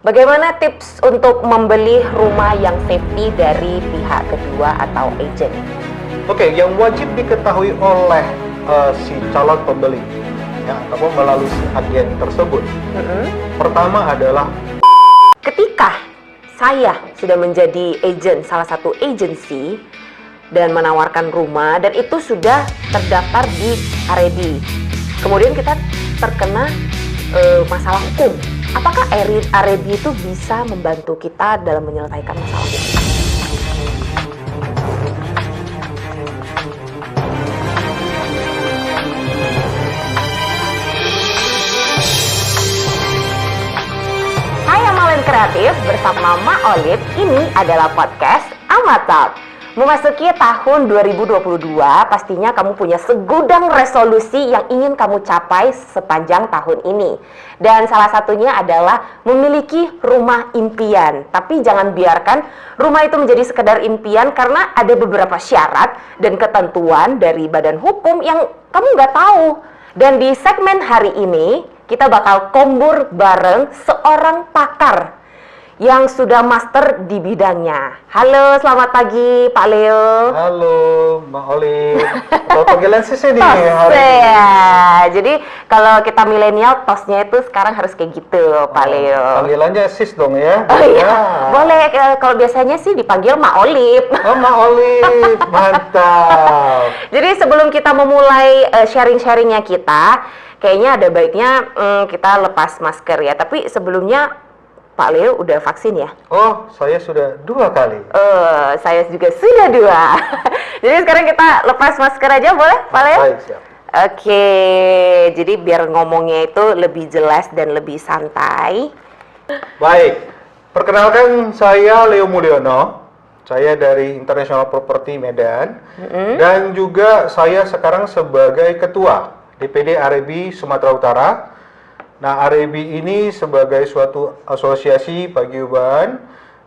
Bagaimana tips untuk membeli rumah yang safety dari pihak kedua atau agent? Oke, yang wajib diketahui oleh si calon pembeli, ya, atau melalui si agen tersebut. Pertama adalah Ketika saya sudah menjadi agent salah satu agensi dan menawarkan rumah dan itu sudah terdaftar di REB, kemudian kita terkena masalah hukum. Apakah REB itu bisa membantu kita dalam menyelesaikan masalah hukum? Saya Malen Kreatif bersama Ma Olive. Ini adalah podcast Amatalk. Memasuki tahun 2022, pastinya kamu punya segudang resolusi yang ingin kamu capai sepanjang tahun ini. Dan salah satunya adalah memiliki rumah impian. Tapi jangan biarkan rumah itu menjadi sekedar impian karena ada beberapa syarat dan ketentuan dari badan hukum yang kamu nggak tahu. Dan di segmen hari ini, kita bakal kombur bareng seorang pakar yang sudah master di bidangnya. Halo, selamat pagi Pak Leo. halo Mbak Olive. Kalau panggilan sis ini Tos hari ini. ya. Jadi kalau kita milenial, tosnya itu sekarang harus kayak gitu Pak Leo. Panggilannya sis dong ya. Oh iya, Ya. boleh. Kalau biasanya sih dipanggil Ma Olive. Oh, Mbak Olive, mantap. Jadi sebelum kita memulai sharing-sharingnya kita, kayaknya ada baiknya kita lepas masker ya. Tapi sebelumnya Pak Leo udah vaksin ya? Oh, saya sudah 2 kali. Saya juga sudah 2. Jadi sekarang kita lepas masker aja boleh Pak Leo? Baik, siap. Oke, jadi biar ngomongnya itu lebih jelas dan lebih santai. Baik, perkenalkan saya Leo Mulyono. Saya dari International Property Medan. Dan juga saya sekarang sebagai Ketua DPD REB Sumatera Utara. Nah, REB ini sebagai suatu asosiasi paguyuban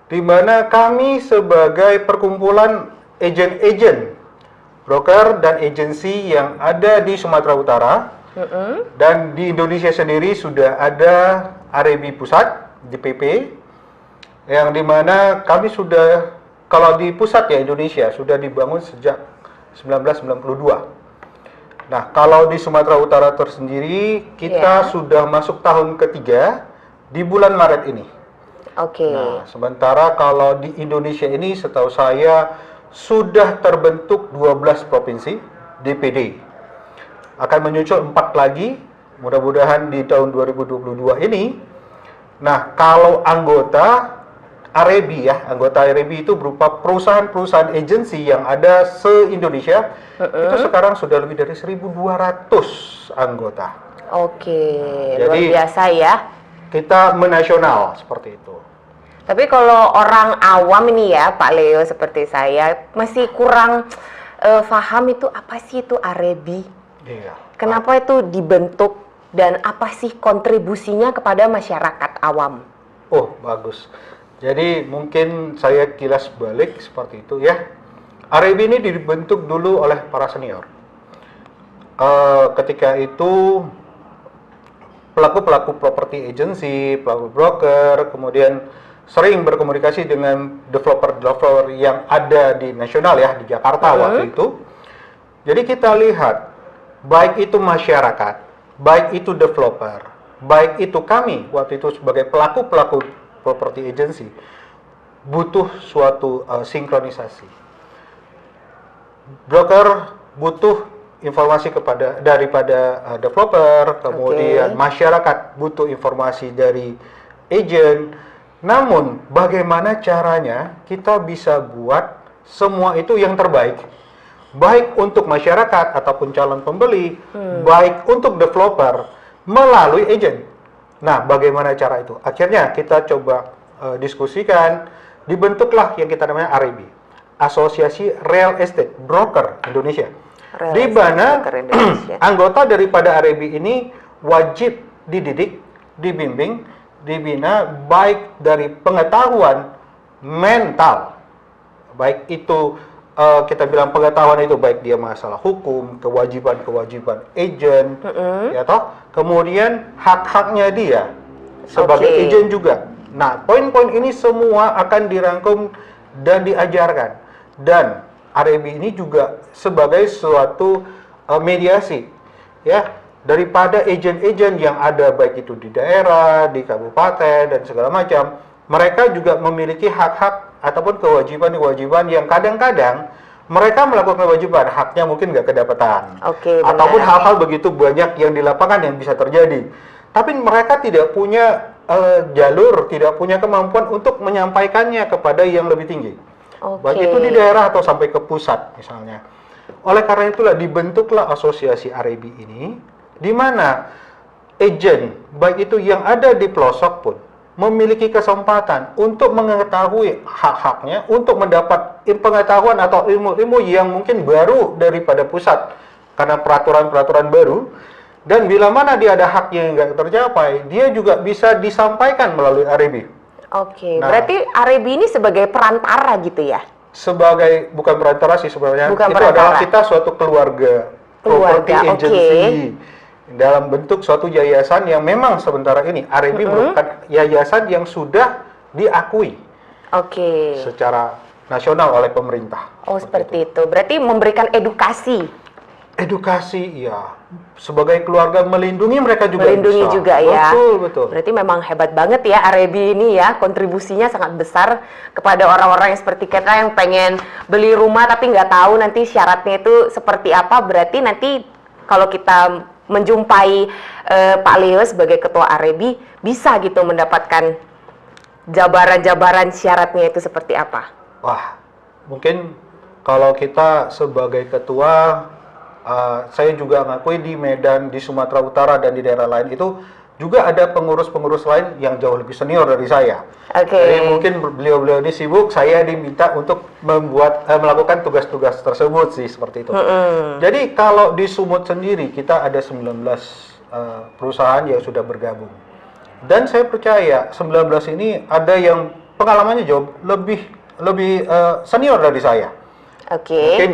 di mana kami sebagai perkumpulan agen-agen, broker dan agensi yang ada di Sumatera Utara. Dan di Indonesia sendiri sudah ada REB Pusat, DPP, yang dimana kami sudah, kalau di pusat ya Indonesia, sudah dibangun sejak 1992. Nah, kalau di Sumatera Utara tersendiri, kita sudah masuk tahun ketiga di bulan Maret ini. Oke. Nah, sementara kalau di Indonesia ini setahu saya sudah terbentuk 12 provinsi DPD. Akan menyusul 4 lagi, mudah-mudahan di tahun 2022 ini. Nah, kalau anggota REB ya, anggota REB itu berupa perusahaan-perusahaan agensi yang ada se-Indonesia, itu sekarang sudah lebih dari 1.200 anggota. Oke, Jadi, luar biasa ya. Kita menasional seperti itu. Tapi kalau orang awam ini ya Pak Leo seperti saya masih kurang paham itu apa sih itu REB? Iya. Kenapa itu dibentuk dan apa sih kontribusinya kepada masyarakat awam? Oh, bagus. Jadi mungkin saya kilas balik seperti itu ya. REB ini dibentuk dulu oleh para senior. Ketika itu pelaku-pelaku properti agency, pelaku broker, kemudian sering berkomunikasi dengan developer-developer yang ada di nasional ya, di Jakarta waktu itu. Jadi kita lihat, baik itu masyarakat, baik itu developer, baik itu kami waktu itu sebagai pelaku-pelaku property agency, butuh suatu sinkronisasi. Broker butuh informasi daripada developer, kemudian masyarakat butuh informasi dari agent. Namun, bagaimana caranya kita bisa buat semua itu yang terbaik, baik untuk masyarakat ataupun calon pembeli, baik untuk developer melalui agent. Nah, bagaimana cara itu? Akhirnya kita coba diskusikan, dibentuklah yang kita namanya REB, Asosiasi Real Estate Broker Indonesia. Di mana anggota daripada REB ini wajib dididik, dibimbing, dibina baik dari pengetahuan mental, baik itu kita bilang pengetahuan itu baik dia masalah hukum, kewajiban agent, ya toh, kemudian hak-haknya dia sebagai agent juga. Nah, poin-poin ini semua akan dirangkum dan diajarkan. Dan RAB ini juga sebagai suatu mediasi, ya, daripada agen-agen yang ada baik itu di daerah, di kabupaten dan segala macam. Mereka juga memiliki hak-hak ataupun kewajiban-kewajiban yang kadang-kadang mereka melakukan kewajiban, haknya mungkin nggak kedapatan. Oke, Ataupun benar. hal-hal begitu banyak yang di lapangan yang bisa terjadi. Tapi mereka tidak punya jalur, tidak punya kemampuan untuk menyampaikannya kepada yang lebih tinggi. Baik itu di daerah atau sampai ke pusat misalnya. Oleh karena itulah dibentuklah asosiasi RAB ini, di mana agen, baik itu yang ada di pelosok pun, memiliki kesempatan untuk mengetahui hak-haknya, untuk mendapat pengetahuan atau ilmu-ilmu yang mungkin baru daripada pusat, karena peraturan-peraturan baru, dan bila mana dia ada hak yang nggak tercapai, dia juga bisa disampaikan melalui RAB. Oke, Nah, berarti RAB ini sebagai perantara gitu ya? Sebagai, bukan perantara sih sebenarnya, Bukan itu perantara. adalah kita suatu keluarga, property Keluarga, agency, dalam bentuk suatu yayasan yang memang sementara ini RAB merupakan yayasan yang sudah diakui Oke. secara nasional oleh pemerintah. Oh, seperti itu. Berarti memberikan edukasi. Edukasi, ya, sebagai keluarga melindungi mereka juga Melindungi bisa. juga ya. Betul, betul. Berarti memang hebat banget ya RAB ini ya, kontribusinya sangat besar kepada orang-orang yang seperti kita yang pengen beli rumah tapi nggak tahu nanti syaratnya itu seperti apa. Berarti nanti kalau kita menjumpai Pak Leo sebagai ketua RAB, bisa gitu mendapatkan jabaran-jabaran syaratnya itu seperti apa. Wah, mungkin kalau kita sebagai ketua, saya juga ngakui di Medan, di Sumatera Utara dan di daerah lain itu juga ada pengurus-pengurus lain yang jauh lebih senior dari saya. Oke. Jadi mungkin beliau-beliau ini sibuk, saya diminta untuk melakukan tugas-tugas tersebut sih, seperti itu. Jadi kalau di Sumut sendiri kita ada 19 perusahaan yang sudah bergabung. Dan saya percaya 19 ini ada yang pengalamannya jauh lebih senior dari saya. Oke. Mungkin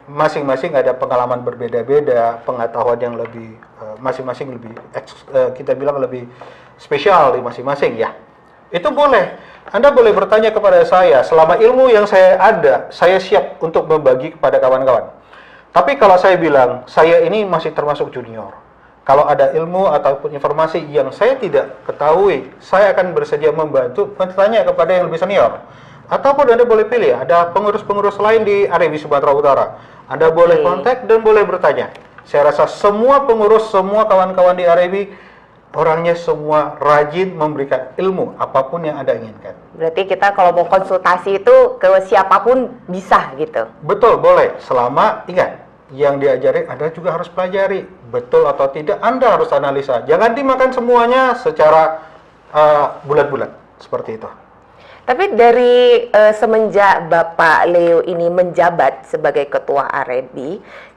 masing-masing ada pengalaman berbeda-beda, pengetahuan yang lebih masing-masing lebih kita bilang lebih spesial di masing-masing ya. Itu boleh. Anda boleh bertanya kepada saya, selama ilmu yang saya ada, saya siap untuk membagi kepada kawan-kawan. Tapi kalau saya bilang, saya ini masih termasuk junior. Kalau ada ilmu ataupun informasi yang saya tidak ketahui, saya akan bersedia membantu bertanya kepada yang lebih senior. Ataupun Anda boleh pilih, ada pengurus-pengurus lain di RAB Sumatera Utara. Anda boleh kontak dan boleh bertanya. Saya rasa semua pengurus, semua kawan-kawan di RAB, orangnya semua rajin memberikan ilmu, apapun yang Anda inginkan. Berarti kita kalau mau konsultasi itu ke siapapun bisa gitu? Betul, boleh. Selama, ingat, yang diajari Anda juga harus pelajari. Betul atau tidak, Anda harus analisa. Jangan dimakan semuanya secara bulat-bulat, seperti itu. Tapi dari semenjak Bapak Leo ini menjabat sebagai ketua RAB,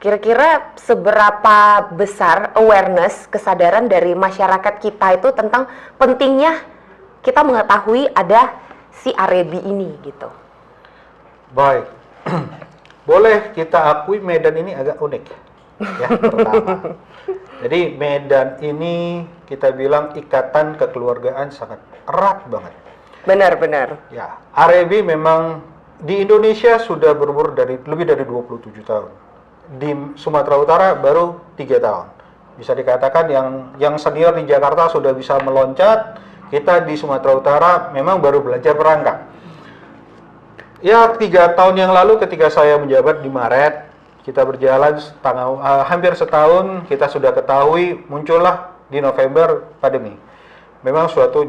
kira-kira seberapa besar awareness, kesadaran dari masyarakat kita itu tentang pentingnya kita mengetahui ada si RAB ini gitu? Baik, boleh kita akui Medan ini agak unik ya, pertama. Jadi Medan ini kita bilang ikatan kekeluargaan sangat erat banget. Benar-benar. Ya, RAB memang di Indonesia sudah berumur lebih dari 27 tahun. Di Sumatera Utara baru 3 tahun. Bisa dikatakan yang senior di Jakarta sudah bisa meloncat, kita di Sumatera Utara memang baru belajar merangkak. Ya, 3 tahun yang lalu ketika saya menjabat di Maret, kita berjalan hampir setahun, kita sudah ketahui muncullah di November pandemi. Memang suatu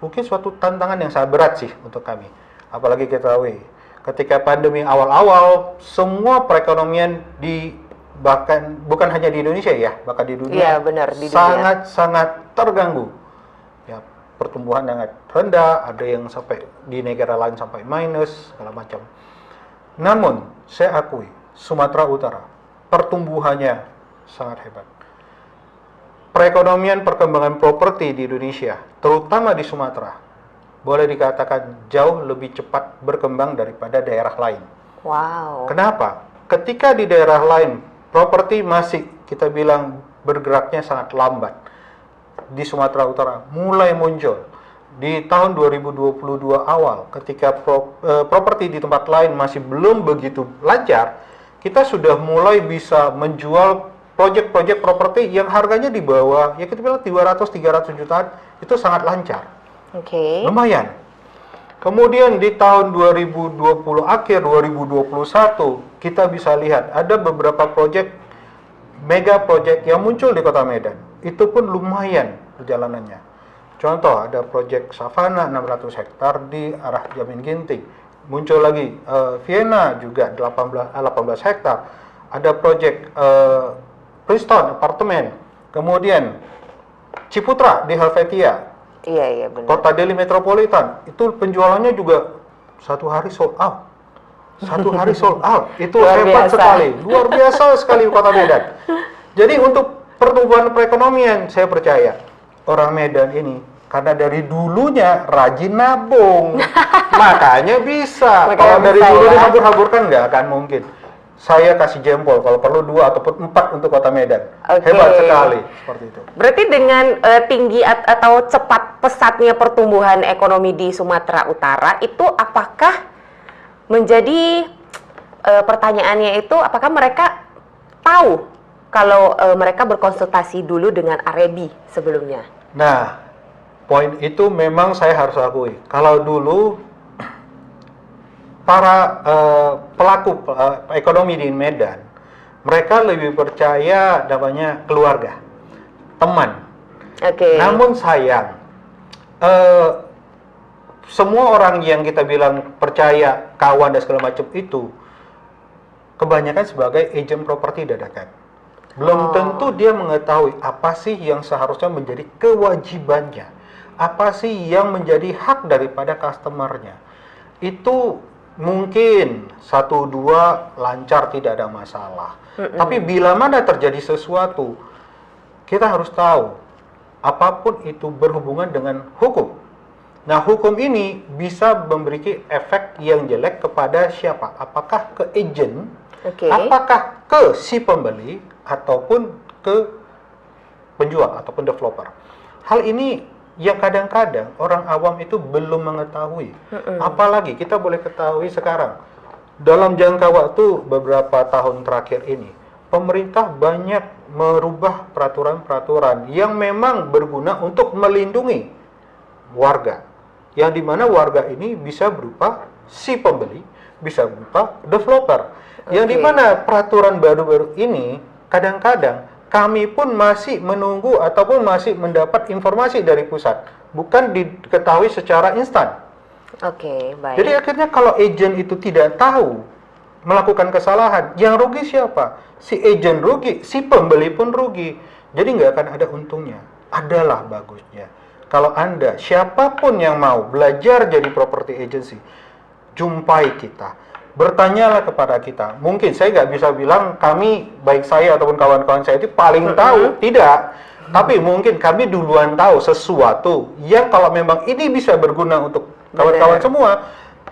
mungkin suatu tantangan yang sangat berat sih untuk kami. Apalagi kita tahu, ketika pandemi awal-awal, semua perekonomian bahkan bukan hanya di Indonesia ya, bahkan di dunia, Iya, benar, di dunia. sangat terganggu. Ya, pertumbuhan sangat rendah, ada yang sampai di negara lain sampai minus, segala macam. Namun, saya akui, Sumatera Utara, pertumbuhannya sangat hebat. Perekonomian perkembangan properti di Indonesia, terutama di Sumatera, boleh dikatakan jauh lebih cepat berkembang daripada daerah lain. Wow. Kenapa? Ketika di daerah lain, properti masih kita bilang bergeraknya sangat lambat. Di Sumatera Utara mulai muncul. di tahun 2022 awal, ketika properti di tempat lain masih belum begitu lancar, kita sudah mulai bisa menjual proyek-proyek properti yang harganya di bawah, ya kita bilang 200-300 jutaan, itu sangat lancar. Oke. Lumayan. Kemudian di tahun 2020 akhir 2021, kita bisa lihat ada beberapa proyek, mega proyek yang muncul di Kota Medan. Itu pun lumayan perjalanannya. Contoh, ada proyek Savana 600 hektar di arah Jamin Ginting. Muncul lagi Vienna juga 18 hektar. Ada proyek Princeton apartemen. Kemudian Ciputra di Helvetia. Iya benar. Kota Delhi Metropolitan. Itu penjualannya juga satu hari sold out. Satu hari sold out. Itu Luar hebat biasa. sekali. Luar biasa sekali Kota Medan. Jadi untuk pertumbuhan perekonomian, saya percaya orang Medan ini karena dari dulunya rajin nabung, makanya bisa. Makanya Kalau dari bisa, dulu ya. dihambur-hamburkan nggak akan mungkin. Saya kasih jempol kalau perlu 2 ataupun 4 untuk Kota Medan. Oke. Hebat sekali seperti itu. Berarti dengan tinggi atau cepat pesatnya pertumbuhan ekonomi di Sumatera Utara itu apakah menjadi pertanyaannya itu apakah mereka tahu kalau mereka berkonsultasi dulu dengan Arebi sebelumnya? Nah, poin itu memang saya harus akui. Kalau dulu para pelaku ekonomi di Medan, mereka lebih percaya namanya keluarga, teman. Oke. Namun sayang, semua orang yang kita bilang percaya, kawan dan segala macam itu, kebanyakan sebagai agen properti dadakan. Belum tentu dia mengetahui apa sih yang seharusnya menjadi kewajibannya, apa sih yang menjadi hak daripada customernya. Itu mungkin 1-2 lancar, tidak ada masalah. Tapi bila mana terjadi sesuatu, kita harus tahu apapun itu berhubungan dengan hukum. Nah, hukum ini bisa memberikan efek yang jelek kepada siapa? Apakah ke agent, apakah ke si pembeli, ataupun ke penjual ataupun developer. Hal ini yang kadang-kadang orang awam itu belum mengetahui. Apalagi kita boleh ketahui sekarang, dalam jangka waktu beberapa tahun terakhir ini, pemerintah banyak merubah peraturan-peraturan yang memang berguna untuk melindungi warga. Yang dimana warga ini bisa berupa si pembeli, bisa berupa developer. Yang dimana peraturan baru-baru ini kadang-kadang kami pun masih menunggu ataupun masih mendapat informasi dari pusat, bukan diketahui secara instan. Oke, baik. Jadi akhirnya kalau agen itu tidak tahu melakukan kesalahan, yang rugi siapa? Si agen rugi, si pembeli pun rugi. Jadi nggak akan ada untungnya. Adalah bagusnya kalau Anda, siapapun yang mau belajar jadi property agency, jumpai kita. Bertanyalah kepada kita. Mungkin saya nggak bisa bilang kami, baik saya ataupun kawan-kawan saya itu paling tahu, tidak. Tapi mungkin kami duluan tahu sesuatu yang kalau memang ini bisa berguna untuk kawan-kawan semua,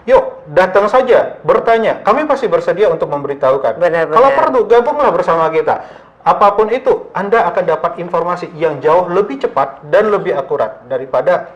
yuk datang saja, bertanya. Kami pasti bersedia untuk memberitahukan. Kalau perlu, gabunglah bersama kita. Apapun itu, Anda akan dapat informasi yang jauh lebih cepat dan lebih akurat daripada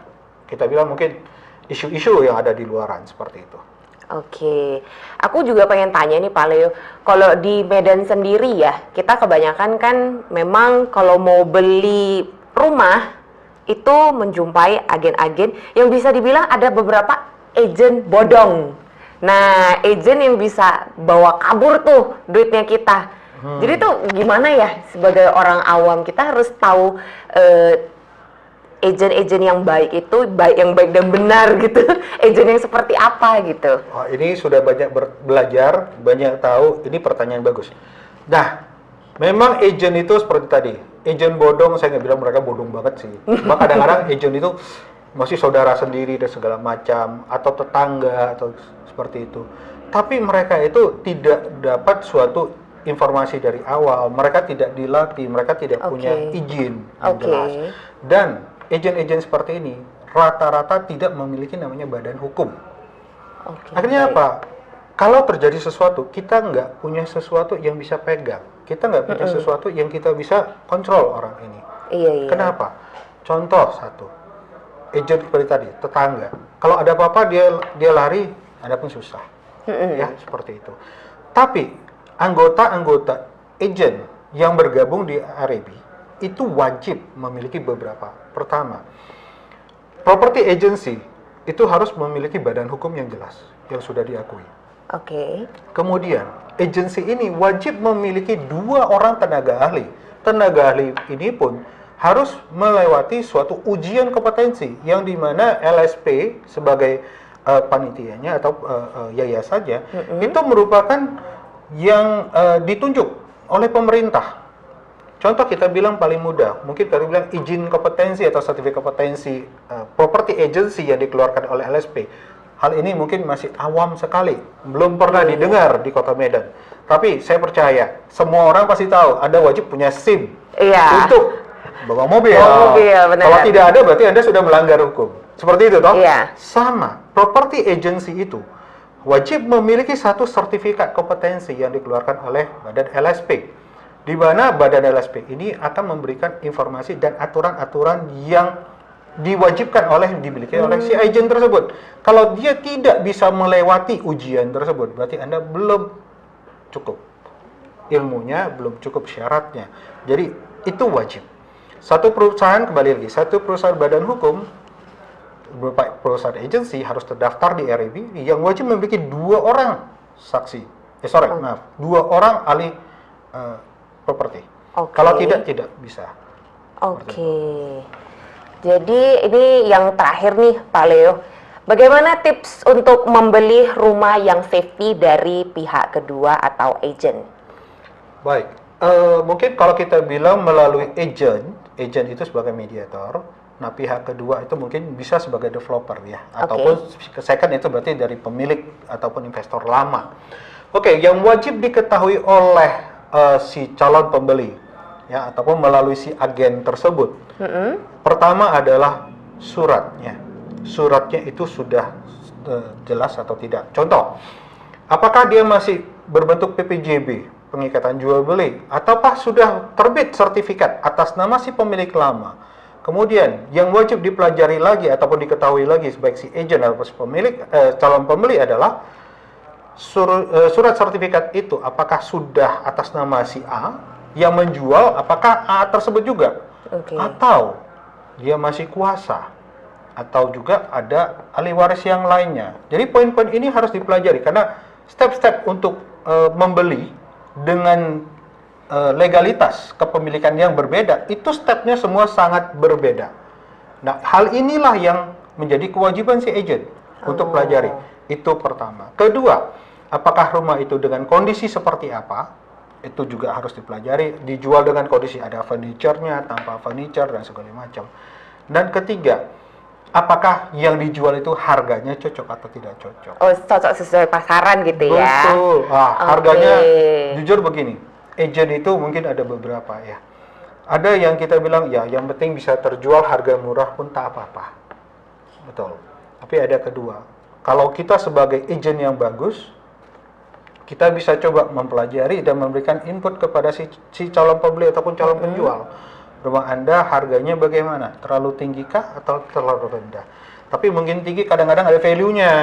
kita bilang mungkin isu-isu yang ada di luaran seperti itu. Oke, aku juga pengen tanya nih Pak Leo, kalau di Medan sendiri ya, kita kebanyakan kan memang kalau mau beli rumah itu menjumpai agen-agen yang bisa dibilang ada beberapa agen bodong. Nah, agen yang bisa bawa kabur tuh duitnya kita. Jadi tuh gimana ya sebagai orang awam kita harus tahu agen-agen yang baik itu yang baik dan benar gitu, agen yang seperti apa gitu. Oh, ini sudah banyak belajar, banyak tahu. Ini pertanyaan bagus. Nah, memang agen itu seperti tadi, agen bodong. Saya nggak bilang mereka bodong banget sih. Cuma kadang-kadang agen itu masih saudara sendiri dan segala macam, atau tetangga atau seperti itu. Tapi mereka itu tidak dapat suatu informasi dari awal. Mereka tidak dilatih, mereka tidak punya izin yang jelas. Dan agen-agen seperti ini rata-rata tidak memiliki namanya badan hukum. Akhirnya apa? Kalau terjadi sesuatu, kita nggak punya sesuatu yang bisa pegang. Kita nggak punya sesuatu yang kita bisa kontrol orang ini. Kenapa? Contoh satu. agent seperti tadi, tetangga. Kalau ada apa-apa dia lari, Anda pun susah. Ya, seperti itu. Tapi anggota-anggota agent yang bergabung di RAB itu wajib memiliki beberapa. Pertama, property agency itu harus memiliki badan hukum yang jelas, yang sudah diakui. Oke. Kemudian, agensi ini wajib memiliki 2 orang tenaga ahli. Tenaga ahli ini pun harus melewati suatu ujian kompetensi yang dimana LSP sebagai panitianya atau yayasannya itu merupakan yang ditunjuk oleh pemerintah. Contoh kita bilang paling mudah, mungkin kita bilang izin kompetensi atau sertifikat kompetensi property agency yang dikeluarkan oleh LSP. Hal ini mungkin masih awam sekali, belum pernah didengar di Kota Medan. Tapi saya percaya semua orang pasti tahu Anda wajib punya SIM untuk bawa mobil. Benar. Kalau tidak ada berarti Anda sudah melanggar hukum. Seperti itu toh? Iya. Sama, property agency itu wajib memiliki satu sertifikat kompetensi yang dikeluarkan oleh badan LSP. Di mana badan LSP ini akan memberikan informasi dan aturan-aturan yang diwajibkan dimiliki oleh si agent tersebut. Kalau dia tidak bisa melewati ujian tersebut, berarti Anda belum cukup ilmunya, belum cukup syaratnya. Jadi itu wajib. Satu perusahaan, kembali lagi, satu perusahaan badan hukum, berupa perusahaan agensi harus terdaftar di RAB yang wajib memiliki 2 orang saksi. 2 orang ahli properti. Kalau tidak bisa. Jadi ini yang terakhir nih Pak Leo. Bagaimana tips untuk membeli rumah yang safety dari pihak kedua atau agent? Baik, mungkin kalau kita bilang melalui agent itu sebagai mediator. Nah, pihak kedua itu mungkin bisa sebagai developer ya, ataupun second itu berarti dari pemilik ataupun investor lama. Yang wajib diketahui oleh si calon pembeli ya, ataupun melalui si agen tersebut. Pertama adalah suratnya. Suratnya itu sudah jelas atau tidak. Contoh, apakah dia masih berbentuk PPJB, pengikatan jual beli, ataukah sudah terbit sertifikat atas nama si pemilik lama. Kemudian yang wajib dipelajari lagi ataupun diketahui lagi baik si agent atau si pemilik calon pembeli adalah surat sertifikat itu apakah sudah atas nama si A yang menjual, apakah A tersebut juga atau dia masih kuasa, atau juga ada ahli waris yang lainnya. Jadi poin-poin ini harus dipelajari karena step-step untuk membeli dengan legalitas kepemilikan yang berbeda, itu stepnya semua sangat berbeda. Nah, hal inilah yang menjadi kewajiban si agent untuk pelajari. Itu pertama. Kedua, apakah rumah itu dengan kondisi seperti apa? Itu juga harus dipelajari. Dijual dengan kondisi ada furniture-nya, tanpa furniture, dan segala macam. Dan ketiga, apakah yang dijual itu harganya cocok atau tidak cocok? Cocok sesuai pasaran gitu ya? Betul. Harganya, jujur begini, agent itu mungkin ada beberapa ya. Ada yang kita bilang, ya yang penting bisa terjual harga murah pun tak apa-apa. Betul. Tapi ada kedua, kalau kita sebagai agent yang bagus, kita bisa coba mempelajari dan memberikan input kepada si calon pembeli ataupun calon penjual. Rumah Anda harganya bagaimana? Terlalu tinggikah atau terlalu rendah? Tapi mungkin tinggi kadang-kadang ada value-nya.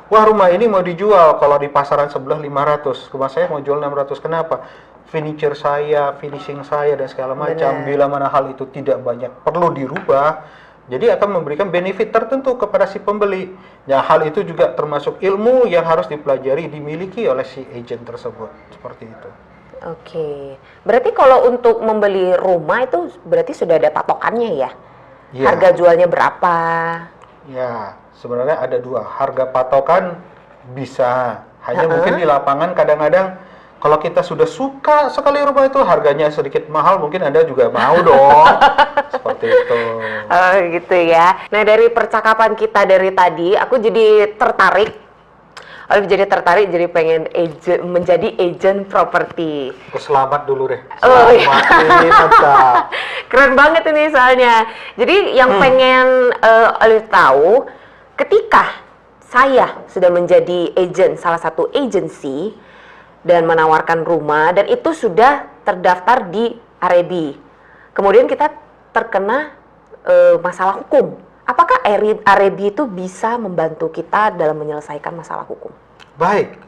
Wah, rumah ini mau dijual kalau di pasaran sebelah 500, rumah saya mau jual 600. Kenapa? Furniture saya, finishing saya dan segala macam. Bila mana hal itu tidak banyak perlu dirubah, jadi akan memberikan benefit tertentu kepada si pembeli. Ya, hal itu juga termasuk ilmu yang harus dipelajari, dimiliki oleh si agent tersebut. Seperti itu. Berarti kalau untuk membeli rumah itu berarti sudah ada patokannya ya? Harga jualnya berapa? Ya, sebenarnya ada 2. Harga patokan bisa. Hanya mungkin di lapangan kadang-kadang kalau kita sudah suka sekali rumah itu harganya sedikit mahal, mungkin Anda juga mau dong. Seperti itu. Gitu ya. Nah, dari percakapan kita dari tadi, aku jadi tertarik. Jadi pengen menjadi agent properti. Selamat dulu deh. Mantap. Keren banget ini soalnya. Jadi yang pengen Olive tahu, ketika saya sudah menjadi agent salah satu agensi dan menawarkan rumah dan itu sudah terdaftar di RAB, kemudian kita terkena masalah hukum apakah Arebi itu bisa membantu kita dalam menyelesaikan masalah hukum? Baik,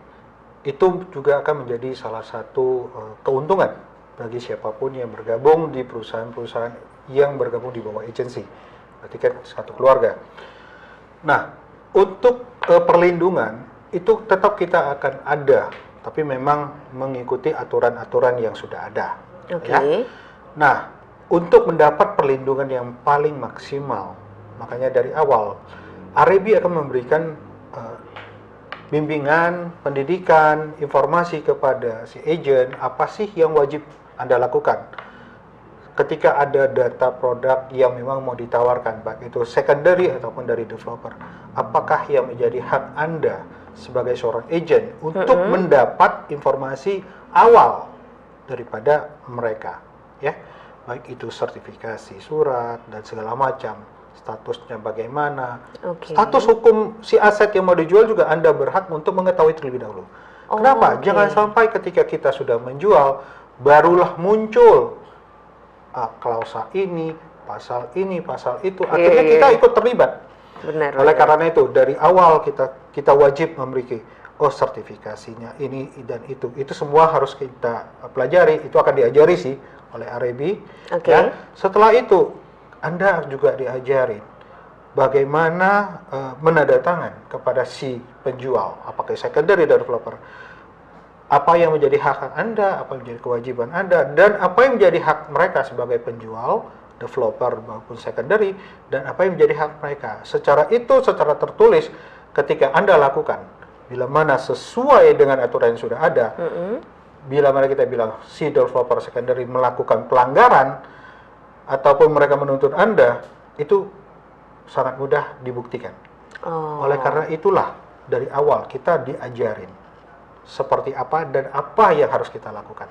itu juga akan menjadi salah satu keuntungan bagi siapapun yang bergabung di perusahaan-perusahaan yang bergabung di bawah agensi, berarti kan satu keluarga. Nah, untuk perlindungan itu tetap kita akan ada, tapi memang mengikuti aturan-aturan yang sudah ada. Oke. Ya. Nah, untuk mendapat perlindungan yang paling maksimal, makanya dari awal, Arebi akan memberikan bimbingan, pendidikan, informasi kepada si agent, apa sih yang wajib Anda lakukan. Ketika ada data produk yang memang mau ditawarkan, baik itu secondary ataupun dari developer, apakah yang menjadi hak Anda sebagai seorang agent untuk mendapat informasi awal daripada mereka, ya, baik itu sertifikasi surat dan segala macam, statusnya bagaimana, status hukum si aset yang mau dijual juga Anda berhak untuk mengetahui terlebih dahulu. Kenapa? Jangan sampai ketika kita sudah menjual barulah muncul klausa ini, pasal itu, akhirnya kita ikut terlibat. Benar. Oleh karena itu dari awal kita wajib memiliki sertifikasinya ini dan itu semua harus kita pelajari, itu akan diajari sih oleh Arebi. Ya. Setelah itu Anda juga diajari bagaimana menandatangan kepada si penjual, apakah secondary developer, apa yang menjadi hak Anda, apa yang menjadi kewajiban Anda, dan apa yang menjadi hak mereka sebagai penjual, developer maupun secondary, dan apa yang menjadi hak mereka. Secara tertulis ketika Anda lakukan, bila mana sesuai dengan aturan yang sudah ada, bila mana kita bilang si developer secondary melakukan pelanggaran, ataupun mereka menuntut Anda, itu sangat mudah dibuktikan. Oleh karena itulah, dari awal kita diajarin seperti apa dan apa yang harus kita lakukan.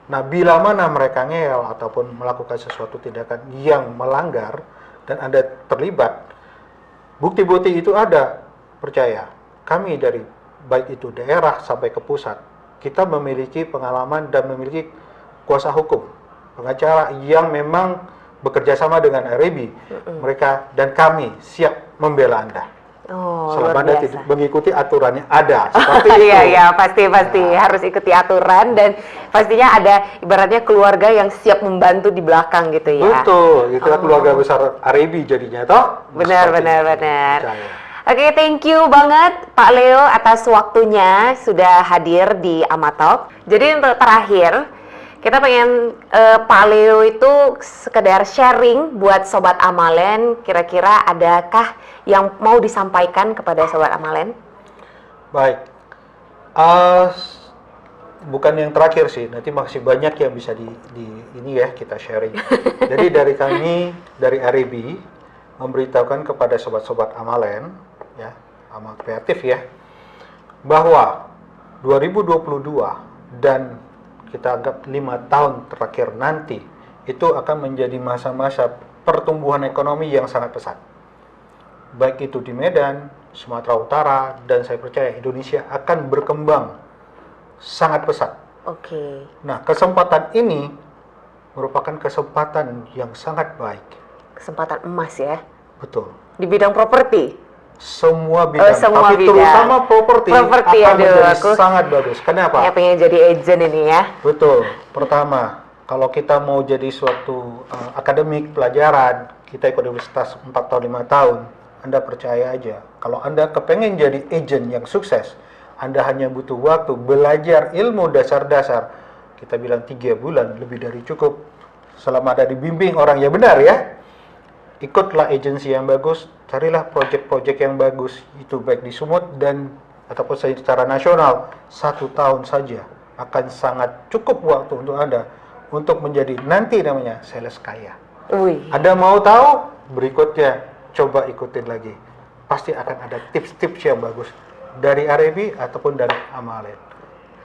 Nah, bila mana mereka ngeyel ataupun melakukan sesuatu tindakan yang melanggar dan Anda terlibat, bukti-bukti itu ada, percaya. Kami dari baik itu daerah sampai ke pusat, kita memiliki pengalaman dan memiliki kuasa hukum, pengacara yang memang bekerja sama dengan Arebi. Mereka dan kami siap membela Anda. Selama Anda tidak mengikuti aturannya ada. Seperti itu. Iya, pasti harus ikuti aturan dan pastinya ada ibaratnya keluarga yang siap membantu di belakang gitu ya. Betul, itulah keluarga besar Arebi jadinya toh. Benar. Oke, thank you banget Pak Leo atas waktunya sudah hadir di Amatalk. Jadi untuk terakhir, kita pengen Pak Leo itu sekedar sharing buat Sobat Amalen, kira-kira adakah yang mau disampaikan kepada Sobat Amalen? Baik, bukan yang terakhir sih, nanti masih banyak yang bisa ini ya kita sharing. Jadi dari kami, dari Arebi, memberitahukan kepada Sobat-Sobat Amalen, ya, Amal Kreatif ya, bahwa 2022 dan kita anggap 5 tahun terakhir nanti itu akan menjadi masa-masa pertumbuhan ekonomi yang sangat pesat, baik itu di Medan, Sumatera Utara, dan saya percaya Indonesia akan berkembang sangat pesat. Nah, kesempatan ini merupakan kesempatan yang sangat baik, kesempatan emas ya. Betul, di bidang properti. Semua bidang, tapi terutama properti akan menjadi sangat bagus. Kenapa? Ya, pengen jadi agent ini ya. Betul. Pertama, kalau kita mau jadi suatu akademik pelajaran, kita ikut universitas 4 tahun 5 tahun, Anda percaya aja, kalau Anda kepengen jadi agent yang sukses, Anda hanya butuh waktu belajar ilmu dasar-dasar. Kita bilang 3 bulan, lebih dari cukup. Selama ada dibimbing orang yang benar ya. Ikutlah agensi yang bagus, carilah proyek-proyek yang bagus, itu baik di Sumut dan ataupun secara nasional. 1 tahun saja akan sangat cukup waktu untuk Anda untuk menjadi nanti namanya sales kaya. Anda mau tahu? Berikutnya coba ikutin lagi, pasti akan ada tips-tips yang bagus dari Arebi ataupun dari Amalen.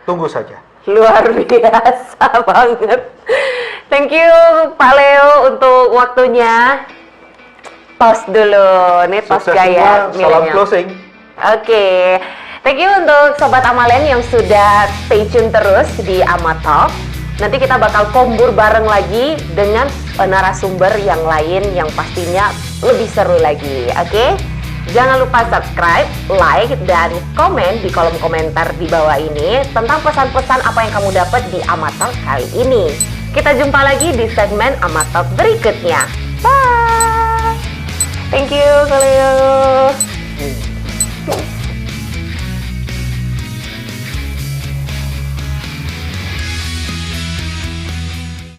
Tunggu saja. Luar biasa banget. Thank you Pak Leo untuk waktunya. Tos dulu, nih tos gaya milenial. Salam closing. Thank you untuk Sobat Amalen yang sudah stay tune terus di Amatalk. Nanti kita bakal kombur bareng lagi dengan narasumber yang lain yang pastinya lebih seru lagi, oke? Jangan lupa subscribe, like, dan komen di kolom komentar di bawah ini tentang pesan-pesan apa yang kamu dapat di Amatalk kali ini. Kita jumpa lagi di segmen Amatalk berikutnya. Bye! Thank you, Kalian.